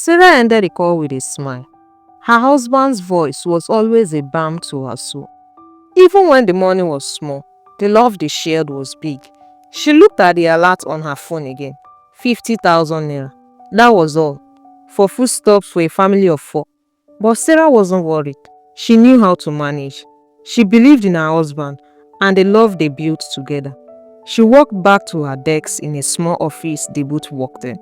Sarah ended the call with a smile. Her husband's voice was always a balm to her soul. Even when the money was small, the love they shared was big. She looked at the alert on her phone again. 50,000 naira. That was all. For foodstuffs for a family of 4. But Sarah wasn't worried. She knew how to manage. She believed in her husband and the love they built together. She walked back to her desk in a small office they both worked in.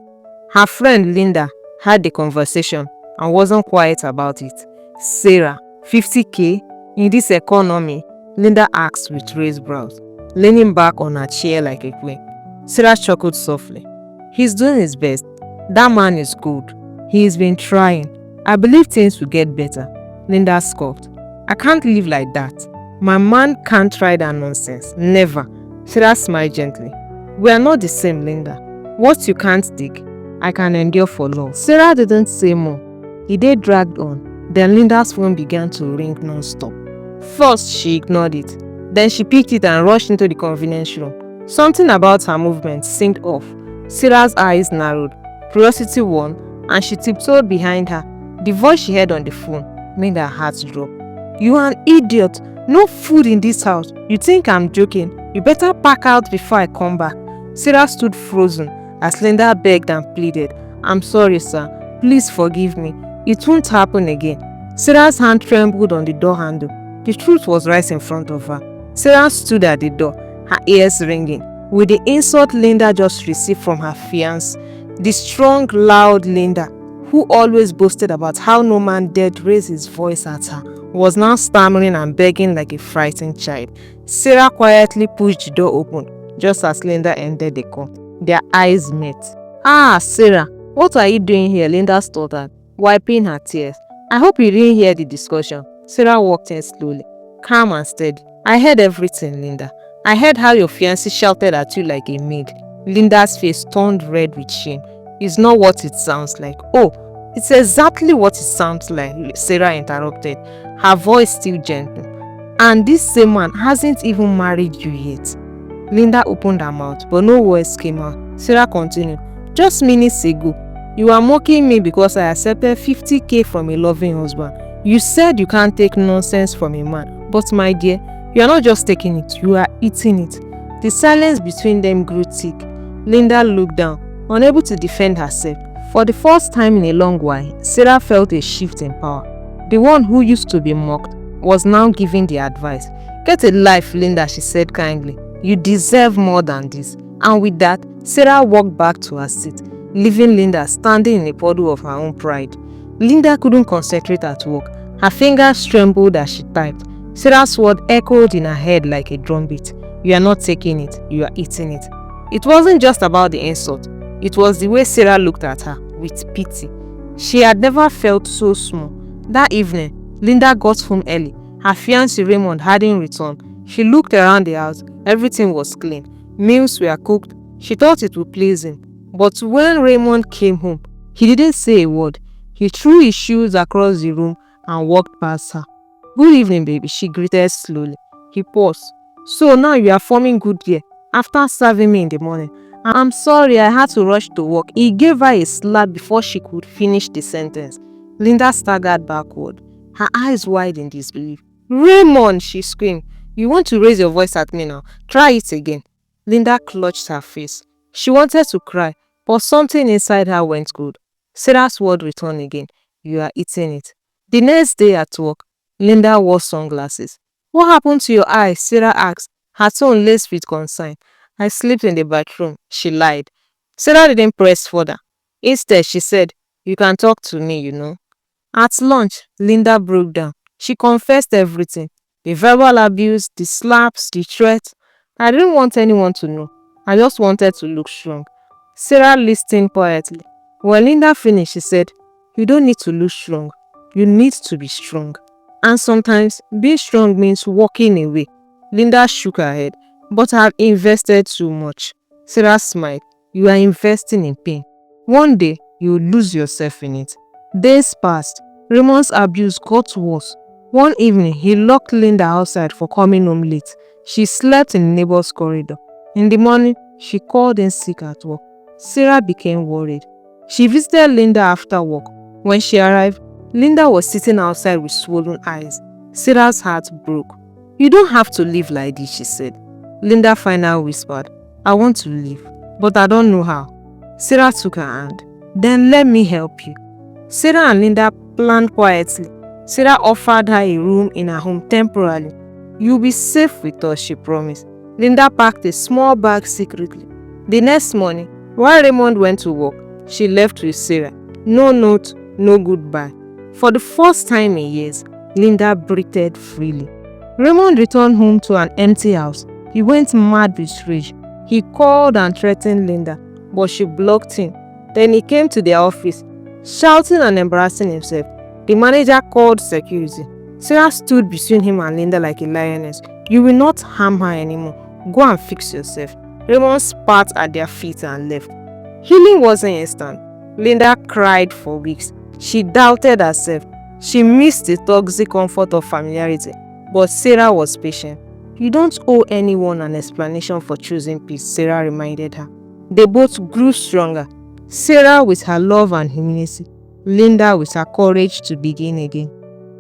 Her friend Linda had the conversation and wasn't quiet about it. Sarah, 50k? In this economy? Linda asked with raised brows, leaning back on her chair like a queen. Sarah chuckled softly. He's doing his best. That man is good. He's been trying. I believe things will get better. Linda scoffed. I can't live like that. My man can't try that nonsense. Never. Sarah smiled gently. We are not the same, Linda. What you can't take, I can endure for love. Sarah didn't say more. The day dragged on. Then Linda's phone began to ring non-stop. First, she ignored it. Then she picked it and rushed into the convenience room. Something about her movement seemed off. Sarah's eyes narrowed. Curiosity won, and she tiptoed behind her. The voice she heard on the phone made her heart drop. You are an idiot. No food in this house. You think I'm joking? You better pack out before I come back. Sarah stood frozen as Linda begged and pleaded. I'm sorry, sir. Please forgive me. It won't happen again. Sarah's hand trembled on the door handle. The truth was right in front of her. Sarah stood at the door, her ears ringing, with the insult Linda just received from her fiancé. The strong, loud Linda, who always boasted about how no man dared raise his voice at her, was now stammering and begging like a frightened child. Sarah quietly pushed the door open just as Linda ended the call. Their eyes met. Ah, Sarah, what are you doing here? Linda stuttered, wiping her tears. I hope you didn't hear the discussion. Sarah walked in slowly, calm and steady. I heard everything, Linda. I heard how your fiancé shouted at you like a maid. Linda's face turned red with shame. It's not what it sounds like. Oh, it's exactly what it sounds like, Sarah interrupted, her voice still gentle. And this same man hasn't even married you yet. Linda opened her mouth, but no words came out. Sarah continued. Just minutes ago, you are mocking me because I accepted 50k from a loving husband. You said you can't take nonsense from a man. But my dear, you are not just taking it, you are eating it. The silence between them grew thick. Linda looked down, unable to defend herself. For the first time in a long while, Sarah felt a shift in power. The one who used to be mocked was now giving the advice. Get a life, Linda, she said kindly. You deserve more than this. And with that, Sarah walked back to her seat, leaving Linda standing in a puddle of her own pride. Linda couldn't concentrate at work. Her fingers trembled as she typed. Sarah's word echoed in her head like a drumbeat. You are not taking it, you are eating it. It wasn't just about the insult. It was the way Sarah looked at her, with pity. She had never felt so small. That evening, Linda got home early. Her fiancé Raymond hadn't returned. She looked around the house. Everything was clean. Meals were cooked. She thought it would please him. But when Raymond came home, he didn't say a word. He threw his shoes across the room and walked past her. Good evening, baby, she greeted slowly. He paused. So now you are forming good gear after serving me in the morning. I'm sorry, I had to rush to work. He gave her a slap before she could finish the sentence. Linda staggered backward, her eyes wide in disbelief. Raymond, she screamed. You want to raise your voice at me now? Try it again. Linda clutched her face. She wanted to cry, but something inside her went good. Sarah's word returned again. You are eating it. The next day at work, Linda wore sunglasses. What happened to your eyes? Sarah asked, her tone laced with concern. I slept in the bathroom, she lied. Sarah didn't press further. Instead, she said, you can talk to me, you know. At lunch, Linda broke down. She confessed everything. The verbal abuse, the slaps, the threats. I didn't want anyone to know. I just wanted to look strong. Sarah listened quietly. When Linda finished, she said, you don't need to look strong. You need to be strong. And sometimes, being strong means walking away. Linda shook her head. But I have invested too much. Sarah smiled. You are investing in pain. One day, you will lose yourself in it. Days passed. Raymond's abuse got worse. One evening, he locked Linda outside for coming home late. She slept in the neighbor's corridor. In the morning, she called in sick at work. Sarah became worried. She visited Linda after work, When she arrived, Linda was sitting outside with swollen eyes. Sarah's heart broke. "You don't have to live like this," she said. Linda finally whispered, "I want to leave, but I don't know how." Sarah took her hand. "Then let me help you." Sarah and Linda planned quietly. Sarah offered her a room in her home temporarily. "You'll be safe with us," she promised. Linda packed a small bag secretly. The next morning, while Raymond went to work, she left with Sarah. No note, no goodbye. For the first time in years, Linda breathed freely. Raymond returned home to an empty house. He went mad with rage. He called and threatened Linda, but she blocked him. Then he came to their office, shouting and embarrassing himself. The manager called security. Sarah stood between him and Linda like a lioness. "You will not harm her anymore. Go and fix yourself." Raymond spat at their feet and left. Healing wasn't instant. Linda cried for weeks. She doubted herself. She missed the toxic comfort of familiarity. But Sarah was patient. "You don't owe anyone an explanation for choosing peace," Sarah reminded her. They both grew stronger. Sarah with her love and humility, Linda with her courage to begin again.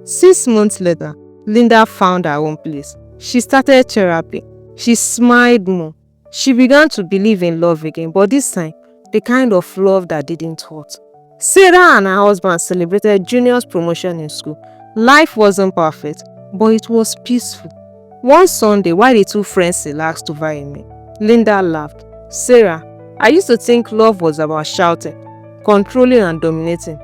6 months later, Linda found her own place. She started therapy. She smiled more. She began to believe in love again, but this time, the kind of love that didn't hurt. Sarah and her husband celebrated Junior's promotion in school. Life wasn't perfect, but it was peaceful. One Sunday, while the two friends relaxed over a meal, Linda laughed. "Sarah, I used to think love was about shouting, controlling and dominating.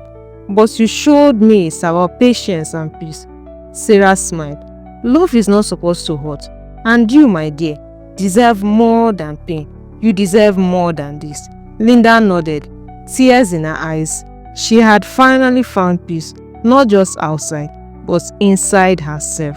But you showed me it's about patience and peace." Sarah smiled. "Love is not supposed to hurt. And you, my dear, deserve more than pain. You deserve more than this." Linda nodded, tears in her eyes. She had finally found peace, not just outside, but inside herself.